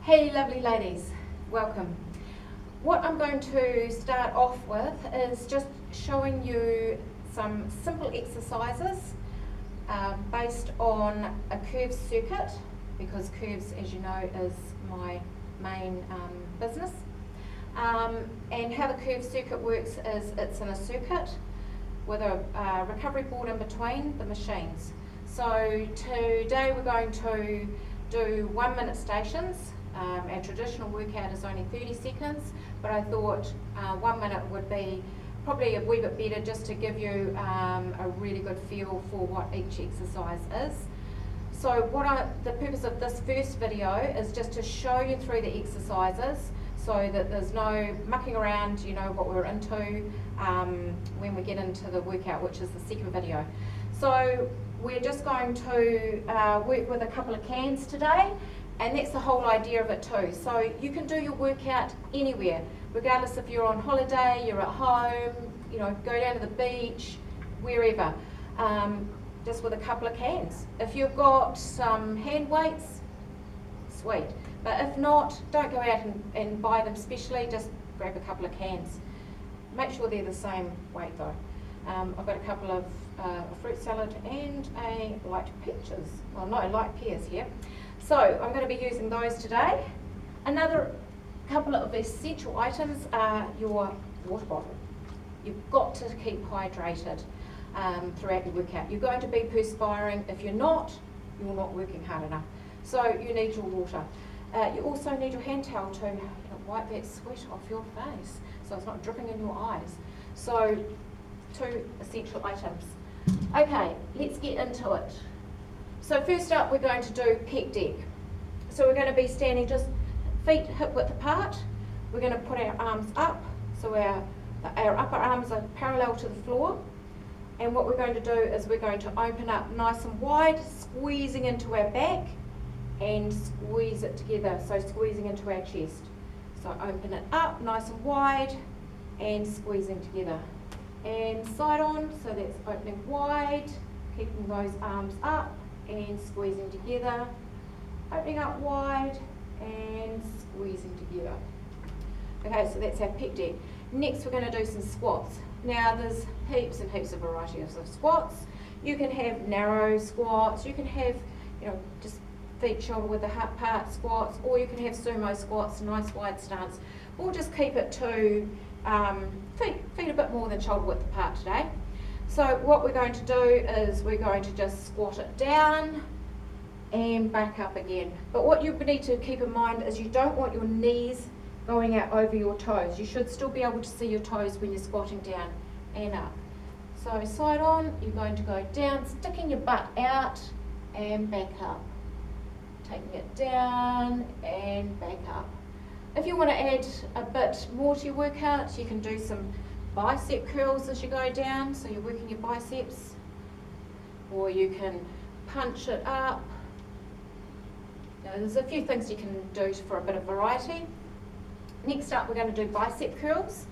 Hey lovely ladies, welcome. What I'm going to start off with is just showing you some simple exercises based on a curves circuit, because curves, as you know, is my main business. And how the curves circuit works is it's in a circuit with a recovery board in between the machines. So today we're going to do 1 minute stations. Our traditional workout is only 30 seconds, but I thought 1 minute would be probably a wee bit better, just to give you a really good feel for what each exercise is. So the purpose of this first video is just to show you through the exercises so that there's no mucking around, you know what we're into when we get into the workout, which is the second video. So we're just going to work with a couple of cans today. And that's the whole idea of it too. So you can do your workout anywhere, regardless if you're on holiday, you're at home, you know, go down to the beach, wherever, just with a couple of cans. If you've got some hand weights, sweet. But if not, don't go out and buy them specially, just grab a couple of cans. Make sure they're the same weight though. I've got a couple of a fruit salad and a light peaches, well no, light pears here. So I'm going to be using those today. Another couple of essential items are your water bottle. You've got to keep hydrated throughout your workout. You're going to be perspiring. If you're not working hard enough. So you need your water. You also need your hand towel to wipe that sweat off your face so it's not dripping in your eyes. So 2 essential items. Okay, let's get into it. So first up, we're going to do pec deck. So we're going to be standing just feet hip width apart. We're going to put our arms up, so our upper arms are parallel to the floor. And what we're going to do is we're going to open up nice and wide, squeezing into our back and squeeze it together, so squeezing into our chest. So open it up nice and wide and squeezing together. And side on, so that's opening wide, keeping those arms up and squeezing together, opening up wide and squeezing together. Okay, so that's our pec deck. Next we're going to do some squats. Now there's heaps and heaps of varieties of squats. You can have narrow squats, you can have just feet shoulder width apart squats, or you can have sumo squats, nice wide stance. We'll just keep it to feet a bit more than shoulder width apart today. So what we're going to do is we're going to just squat it down and back up again. But what you need to keep in mind is you don't want your knees going out over your toes. You should still be able to see your toes when you're squatting down and up. So side on, you're going to go down, sticking your butt out and back up. Taking it down and back up. If you want to add a bit more to your workout, you can do some bicep curls as you go down, so you're working your biceps, or you can punch it up. There's a few things you can do for a bit of variety. Next up, we're going to do bicep curls.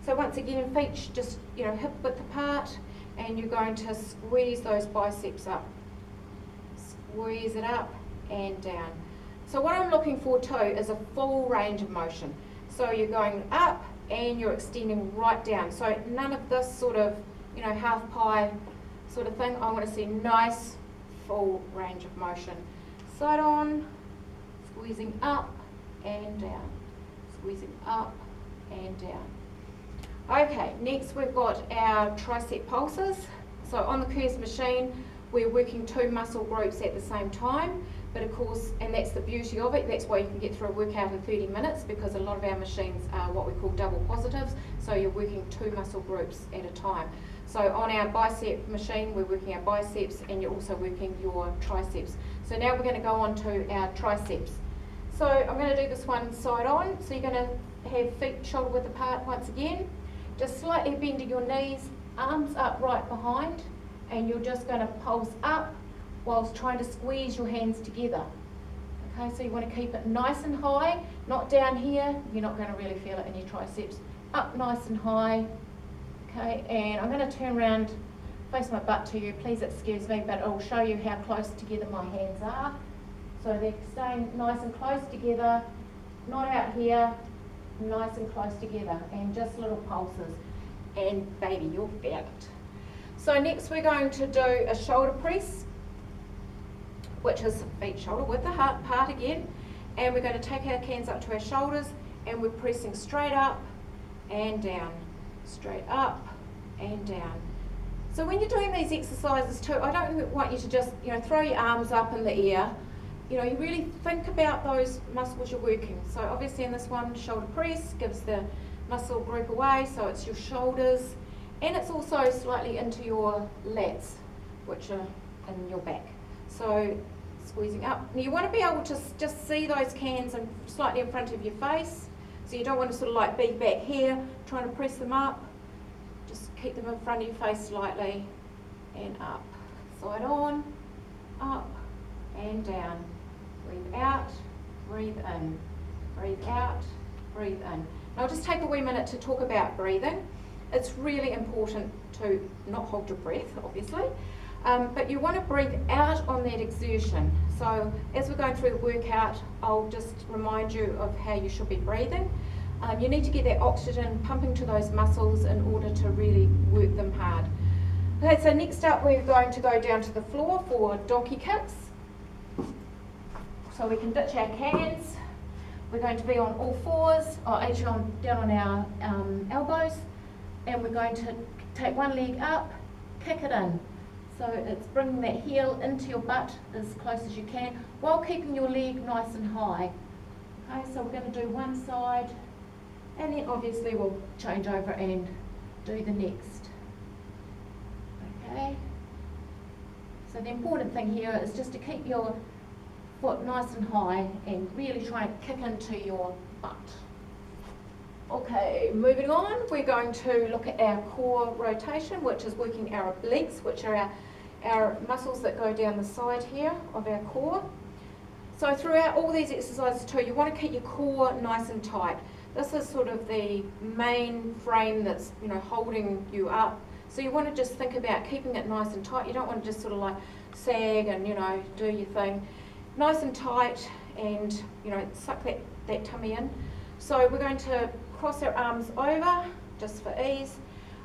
So once again, feet just hip width apart, and you're going to squeeze those biceps up. Squeeze it up and down. So what I'm looking for too is a full range of motion. So you're going up and you're extending right down. So none of this sort of, half pie sort of thing. I want to see nice, full range of motion. Side on, squeezing up and down. Squeezing up and down. Okay, next we've got our tricep pulses. So on the curves machine, we're working 2 muscle groups at the same time. But of course, and that's the beauty of it, that's why you can get through a workout in 30 minutes, because a lot of our machines are what we call double positives, so you're working 2 muscle groups at a time. So on our bicep machine, we're working our biceps, and you're also working your triceps. So now we're going to go on to our triceps. So I'm going to do this one side on, so you're going to have feet shoulder width apart once again, just slightly bending your knees, arms up right behind, and you're just going to pulse up whilst trying to squeeze your hands together. Okay, so you want to keep it nice and high, not down here, you're not going to really feel it in your triceps. Up nice and high. Okay, and I'm going to turn around, face my butt to you, please excuse me, but I'll show you how close together my hands are. So they're staying nice and close together, not out here, nice and close together, and just little pulses. And baby, you'll feel it. So next we're going to do a shoulder press, which is feet shoulder width apart again. And we're going to take our hands up to our shoulders, and we're pressing straight up and down, straight up and down. So when you're doing these exercises too, I don't want you to just, throw your arms up in the air. You really think about those muscles you're working. So obviously in this one, shoulder press gives the muscle group away, so it's your shoulders, and it's also slightly into your lats, which are in your back. So squeezing up. Now you want to be able to just see those hands and slightly in front of your face. So you don't want to sort of like be back here trying to press them up. Just keep them in front of your face slightly and up. Side on, up and down. Breathe out, breathe in. Breathe out, breathe in. Now I'll just take a wee minute to talk about breathing. It's really important to not hold your breath, obviously, but you want to breathe out on that exertion. So as we're going through the workout, I'll just remind you of how you should be breathing. You need to get that oxygen pumping to those muscles in order to really work them hard. Okay, so next up we're going to go down to the floor for donkey kicks. So we can ditch our hands. We're going to be on all fours, or actually down on our elbows, and we're going to take one leg up, kick it in. So it's bringing that heel into your butt as close as you can, while keeping your leg nice and high. Okay, so we're going to do one side, and then obviously we'll change over and do the next. Okay. So the important thing here is just to keep your foot nice and high and really try and kick into your butt. Okay, moving on, we're going to look at our core rotation, which is working our obliques, which are our muscles that go down the side here of our core. So throughout all these exercises too, you want to keep your core nice and tight. This is sort of the main frame that's holding you up. So you want to just think about keeping it nice and tight. You don't want to just sort of like sag and do your thing. Nice and tight, and suck that tummy in. So we're going to cross our arms over just for ease,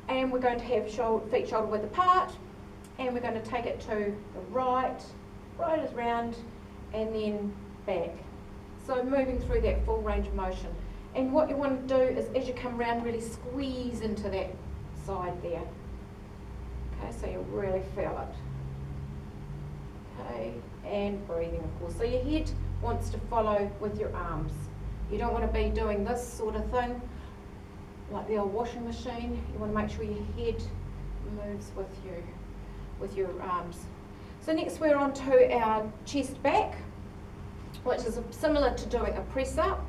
and we're going to have feet shoulder width apart, and we're going to take it to the right as round, and then back. So moving through that full range of motion. And what you want to do is, as you come round, really squeeze into that side there. Okay, so you really feel it. Okay, and breathing, of course. So your head wants to follow with your arms. You don't want to be doing this sort of thing, like the old washing machine. You want to make sure your head moves with your arms. So next we're on to our chest back, which is similar to doing a press up.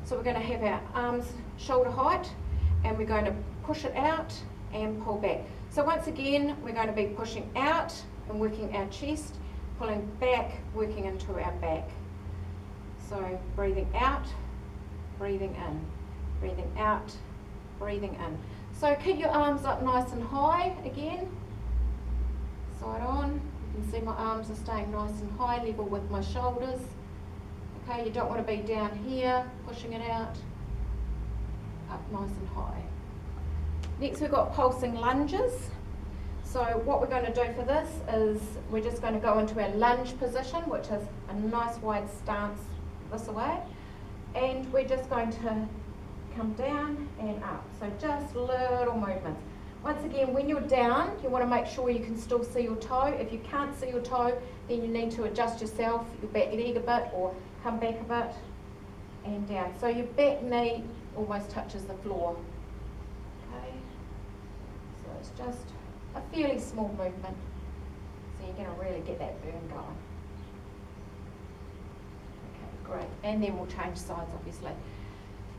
So we're going to have our arms shoulder height, and we're going to push it out and pull back. So once again, we're going to be pushing out and working our chest, pulling back, working into our back. So breathing out, breathing in, breathing out, breathing in. So keep your arms up nice and high again. Side on. You can see my arms are staying nice and high, level with my shoulders. Okay, you don't want to be down here, pushing it out. Up nice and high. Next we've got pulsing lunges. So what we're going to do for this is we're just going to go into our lunge position, which is a nice wide stance this way. And we're just going to come down and up. So just little movements. Once again, when you're down, you want to make sure you can still see your toe. If you can't see your toe, then you need to adjust yourself, your back leg a bit, or come back a bit and down. So your back knee almost touches the floor. Okay, so it's just a fairly small movement. So you're going to really get that burn going. Okay, great. And then we'll change sides, obviously.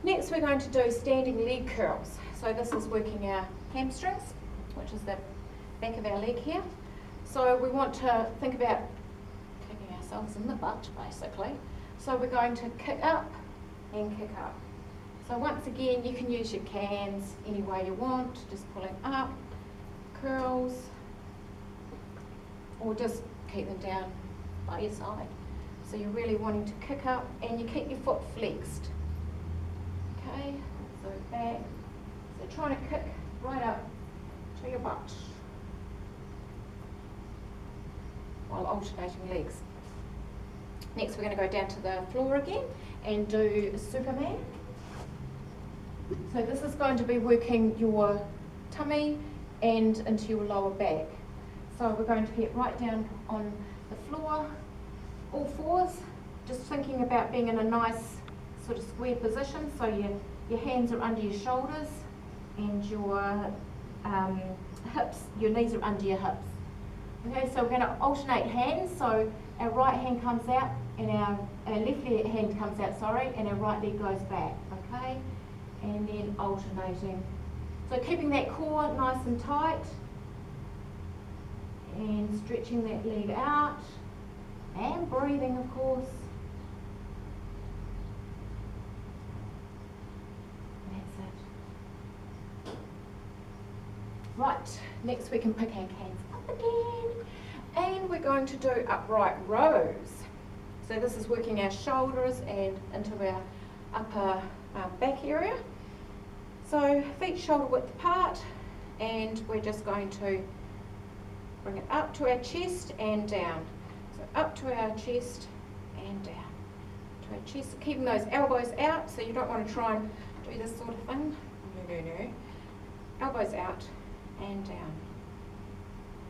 Next we're going to do standing leg curls. So this is working our hamstrings, which is the back of our leg here. So we want to think about kicking ourselves in the butt, basically. So we're going to kick up and kick up. So once again, you can use your cans any way you want, just pulling up, curls, or just keep them down by your side. So you're really wanting to kick up and you keep your foot flexed. Okay, so back. So trying to kick right up to your butt while alternating legs. Next we're going to go down to the floor again and do Superman. So this is going to be working your tummy and into your lower back. So we're going to get right down on the floor, all fours, just thinking about being in a nice sort of square position. So your hands are under your shoulders and your hips, your knees are under your hips. Okay, so we're going to alternate hands. So our right hand comes out and our left hand comes out, and our right leg goes back. Okay, and then alternating. So keeping that core nice and tight and stretching that leg out and breathing, of course. That's it. Right, next we can pick our hands up again and we're going to do upright rows. So this is working our shoulders and into our upper back area. So feet shoulder width apart, and we're just going to bring it up to our chest and down. So up to our chest and down to our chest, keeping those elbows out. So you don't want to try and do this sort of thing. No. Elbows out and down,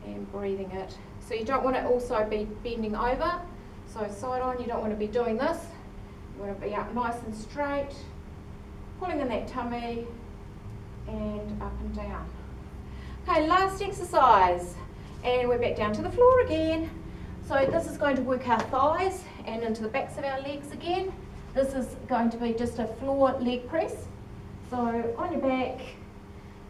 and breathing it. So you don't want to also be bending over. So side on, you don't want to be doing this. You want to be up nice and straight, pulling in that tummy and up and down. Okay, last exercise, and we're back down to the floor again. So this is going to work our thighs and into the backs of our legs again. This is going to be just a floor leg press. So on your back,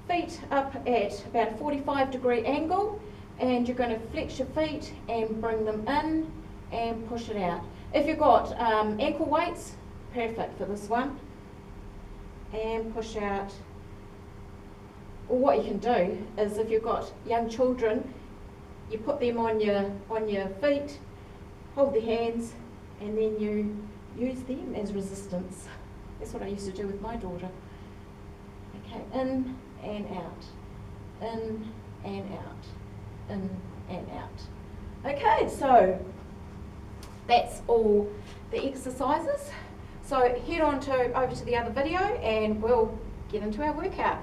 feet up at about a 45-degree angle, and you're going to flex your feet and bring them in and push it out. If you've got ankle weights, perfect for this one. And push out. Or what you can do is, if you've got young children, you put them on your feet, hold their hands, and then you use them as resistance. That's what I used to do with my daughter. Okay, in and out, in and out, in and out. Okay, so that's all the exercises. So head on over to the other video and we'll get into our workout.